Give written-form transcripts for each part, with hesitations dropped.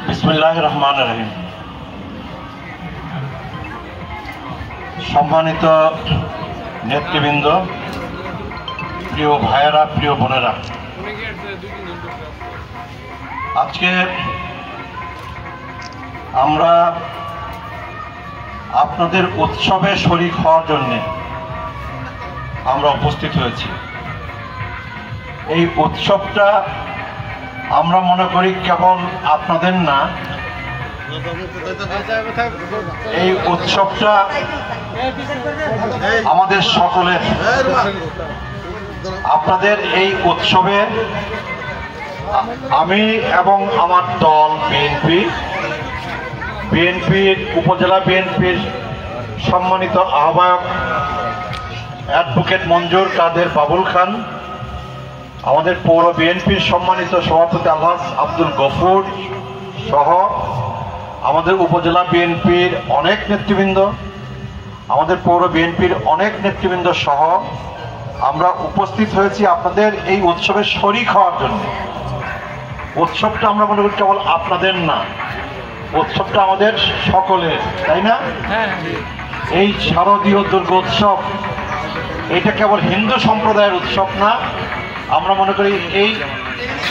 বিসমিল্লাহির রহমানির রহিম। সম্মানিত নেতৃবৃন্দ, প্রিয় ভাইয়েরা, প্রিয় বোনেরা, আজকে আমরা আপনাদের উৎসবে শরীক হওয়ার জন্য আমরা উপস্থিত হয়েছি। এই উৎসবটা আমরা মনে করি কেবল আপনাদের না, এই উৎসবটা আমাদের সকলের। আপনাদের এই উৎসবে আমি এবং আমার দল বিএনপির উপজেলা বিএনপির সম্মানিত আহ্বায়ক অ্যাডভোকেট মঞ্জুর কাদের বাবুল খান, আমাদের পৌর বিএনপির সম্মানিত সভাপতি আলহাজ আব্দুল গফুর সহ আমাদের উপজেলা বিএনপির অনেক নেতৃবৃন্দ, আমাদের পৌর বিএনপির অনেক নেতৃবৃন্দ সহ আমরা উপস্থিত হয়েছি আপনাদের এই উৎসবে শরীক হওয়ার জন্য। উৎসবটা আমরা মনে করি কেবল আপনাদের না, উৎসবটা আমাদের সকলের, তাই না? এই শারদীয় দুর্গোৎসব এটা কেবল হিন্দু সম্প্রদায়ের উৎসব না। আমরা মনে করি এই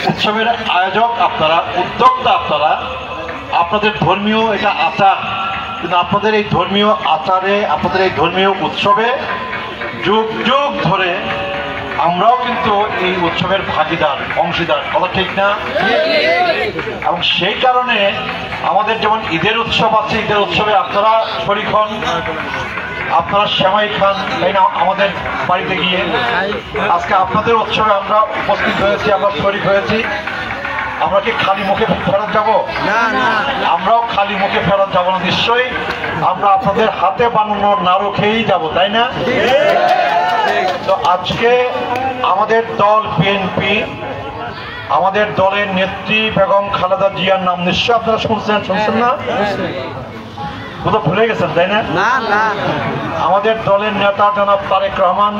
উৎসবের আয়োজক আপনারা, উদ্যোক্তা আপনারা, আপনাদের ধর্মীয় এটা আচার, কিন্তু আপনাদের এই ধর্মীয় আচারে, আপনাদের এই ধর্মীয় উৎসবে যুগ যুগ ধরে আমরাও কিন্তু এই উৎসবের ভাগিদার, অংশীদার, কথা ঠিক না? এবং সেই কারণে আমাদের যেমন ঈদের উৎসব আছে, ঈদের উৎসবে আপনারা শরীক হন, আপনারা সেমাই খান, তাই না? আমাদের বাড়িতে গিয়ে আজকে আপনাদের উৎসবে আমরা উপস্থিত হয়েছি, আমরা শরীক হয়েছি। আমরা কি খালি মুখে ফেরত যাব? আমরাও খালি মুখে ফেরত যাব না, নিশ্চয়ই আমরা আপনাদের হাতে বানানো নাড়ু খেয়েই যাব, তাই না? তো আজকে আমাদের দল বিএনপি, আমাদের দলের নেত্রী বেগম খালেদা জিয়ার নাম নিশ্চয় আপনারা শুনছেন না? কোথা ভুলে গেছেন, তাই না? আমাদের দলের নেতা জনাব তারেক রহমান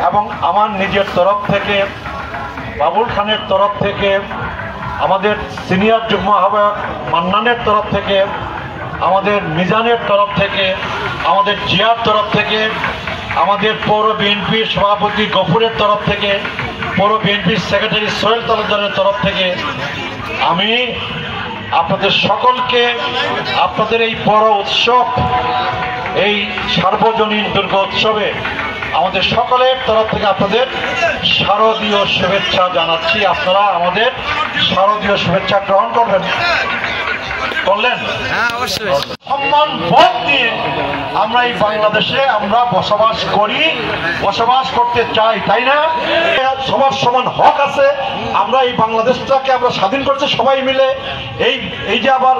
এবং আমার নিজের তরফ থেকে, বাবুল খানের তরফ থেকে, আমাদের সিনিয়র যুগ্ম আহ্বায়ক মান্নানের তরফ থেকে, আমাদের মিজানের তরফ থেকে, আমাদের জিয়ার তরফ থেকে, আমাদের পৌর বিএনপির সভাপতি গফুরের তরফ থেকে, পৌর বিএনপির সেক্রেটারি সোহেল তালুকদারের তরফ থেকে আমি আপনাদের সকলকে আপনাদের এই বড় উৎসব, এই সার্বজনীন দুর্গোৎসবে আমাদের সকলের তরফ থেকে আপনাদের শারদীয় শুভেচ্ছা জানাচ্ছি। আপনারা আমাদের শারদীয় শুভেচ্ছা গ্রহণ করবেন, করলেন? সম্মান বোধ নিয়ে আমরা এই বাংলাদেশে আমরা বসবাস করি, বসবাস করতে চাই, তাই না? সবার সমান হক আছে। আমরা এই বাংলাদেশটাকে আমরা স্বাধীন করছি সবাই মিলে। এই যে আবার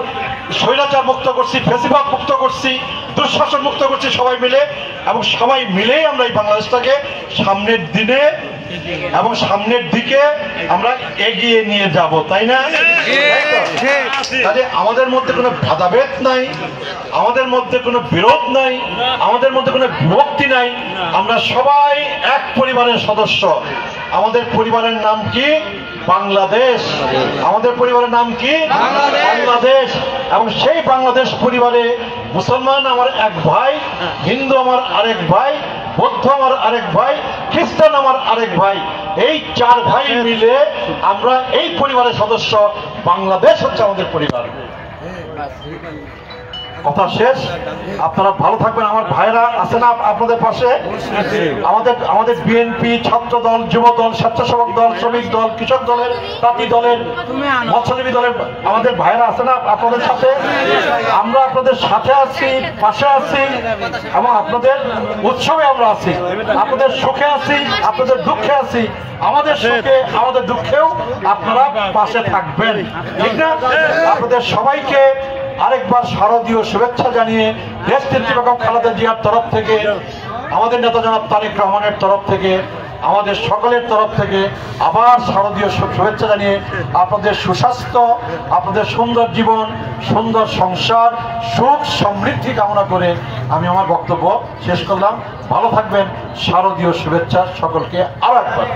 স্বৈরাচার মুক্ত করছি, ফ্যাসিবাদ মুক্ত করছি, দুঃশাসন মুক্ত করছি সবাই মিলে, এবং সবাই মিলেই আমরা এই বাংলাদেশটাকে সামনের দিনে এবং সামনের দিকে আমরা এগিয়ে নিয়ে যাব, তাই না? তাহলে আমাদের মধ্যে কোনো ভেদাভেদ নাই, আমাদের মধ্যে কোনো বিরোধ নাই, আমাদের মধ্যে কোনো বিভক্তি নাই। আমরা সবাই এক পরিবারের সদস্য। আমাদের পরিবারের নাম কি? বাংলাদেশ। আমাদের পরিবারের নাম কি? বাংলাদেশ। এবং সেই বাংলাদেশ পরিবারে মুসলমান আমার এক ভাই, হিন্দু আমার আরেক ভাই, বৌদ্ধ আমার আরেক ভাই, খ্রিস্টান আমার আরেক ভাই। এই চার ভাই মিলে আমরা এই পরিবারের সদস্য। বাংলাদেশ হচ্ছে আমাদের পরিবার। কথা শেষ। আপনারা ভালো থাকবেন। আমার ভাইরা আছে না আপনাদের পাশে? আমাদের বিএনপি, ছাত্র দল, যুব দল, স্বেচ্ছাসেবক দল, শ্রমিক দল, কৃষক দলের, তাঁতি দলের, মৎস্যজীবী দলের আমাদের ভাইরা আছে না আপনাদের সাথে? আমরা আপনাদের সাথে আছি, পাশে আছি, এবং আপনাদের উৎসবে আমরা আছি, আপনাদের সুখে আছি, আপনাদের দুঃখে আছি। আমাদের সুখে আমাদের দুঃখেও আপনারা পাশে থাকবেন, ঠিক না? আপনাদের সবাইকে আরেকবার শারদীয় শুভেচ্ছা জানিয়ে দেশনেত্রী বেগম খালেদা জিয়ার তরফ থেকে, আমাদের নেতা জনাব তারেক রহমানের তরফ থেকে, আমাদের সকলের তরফ থেকে আবার শারদীয় শুভেচ্ছা জানিয়ে আপনাদের সুস্বাস্থ্য, আপনাদের সুন্দর জীবন, সুন্দর সংসার, সুখ সমৃদ্ধি কামনা করে আমি আমার বক্তব্য শেষ করলাম। ভালো থাকবেন। শারদীয় শুভেচ্ছা সকলকে আরো একবার।